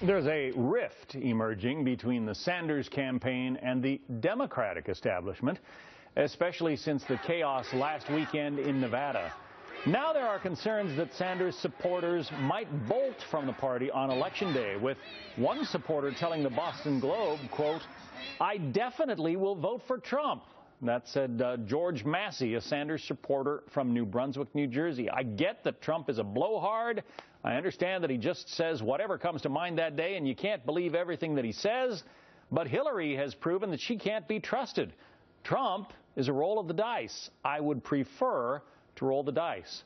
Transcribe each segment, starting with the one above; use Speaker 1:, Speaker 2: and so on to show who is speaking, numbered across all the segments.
Speaker 1: There's a rift emerging between the Sanders campaign and the Democratic establishment, especially since the chaos last weekend in Nevada. Now there are concerns that Sanders supporters might bolt from the party on Election Day, with one supporter telling the Boston Globe, quote, "I definitely will vote for Trump." That said George Massey, a Sanders supporter from New Brunswick, New Jersey. "I get that Trump is a blowhard. I understand that he just says whatever comes to mind that day, and you can't believe everything that he says. But Hillary has proven that she can't be trusted. Trump is a roll of the dice. I would prefer to roll the dice."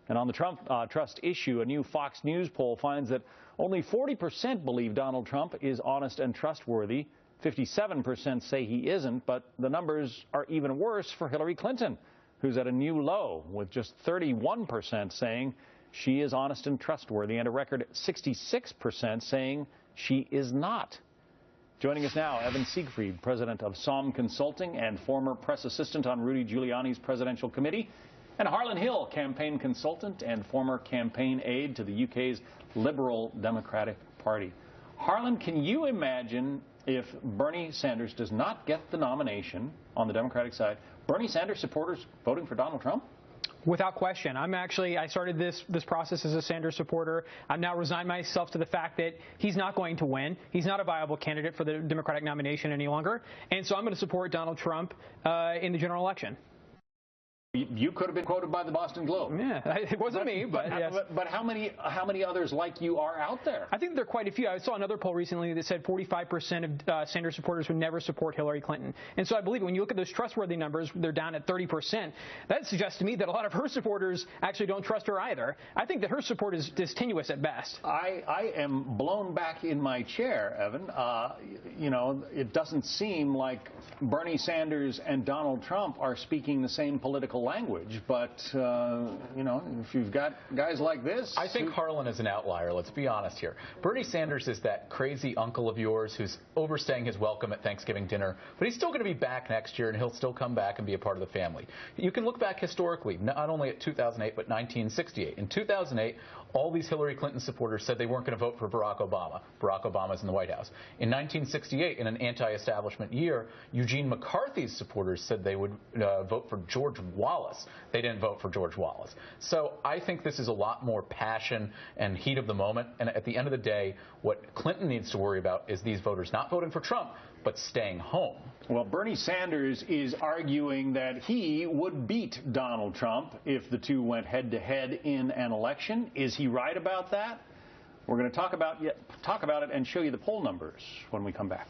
Speaker 1: And on the Trump trust issue, a new Fox News poll finds that only 40% believe Donald Trump is honest and trustworthy. 57% say he isn't, but the numbers are even worse for Hillary Clinton, who's at a new low, with just 31% saying she is honest and trustworthy, and a record 66% saying she is not. Joining us now, Evan Siegfried, president of SOM Consulting and former press assistant on Rudy Giuliani's presidential committee, and Harlan Hill, campaign consultant and former campaign aide to the UK's Liberal Democratic Party. Harlan, can you imagine if Bernie Sanders does not get the nomination on the Democratic side, Bernie Sanders supporters voting for Donald Trump?
Speaker 2: Without question. I started this process as a Sanders supporter. I've now resigned myself to the fact that he's not going to win. He's not a viable candidate for the Democratic nomination any longer. And so I'm going to support Donald Trump in the general election.
Speaker 1: You could have been quoted by the Boston Globe.
Speaker 2: Yeah, it wasn't me, but yes.
Speaker 1: But how many others like you are out there?
Speaker 2: I think there are quite a few. I saw another poll recently that said 45% of Sanders supporters would never support Hillary Clinton. And so I believe when you look at those trustworthy numbers, they're down at 30%. That suggests to me that a lot of her supporters actually don't trust her either. I think that her support is tenuous at best.
Speaker 1: I am blown back in my chair, Evan. You know, it doesn't seem like Bernie Sanders and Donald Trump are speaking the same political language, but you know, if you've got guys like this,
Speaker 3: I think Harlan is an outlier. Let's be honest here. Bernie Sanders is that crazy uncle of yours who's overstaying his welcome at Thanksgiving dinner, but he's still going to be back next year, and he'll still come back and be a part of the family. You can look back historically, not only at 2008 but 1968. In 2008, all these Hillary Clinton supporters said they weren't going to vote for Barack Obama. Barack Obama's in the White House. In 1968, in an anti-establishment year, Eugene McCarthy's supporters said they would vote for George Wallace. They didn't vote for George Wallace. So I think this is a lot more passion and heat of the moment. And at the end of the day, what Clinton needs to worry about is these voters not voting for Trump, but staying home.
Speaker 1: Well, Bernie Sanders is arguing that he would beat Donald Trump if the two went head-to-head in an election. Is he right about that? We're going to talk about it and show you the poll numbers when we come back.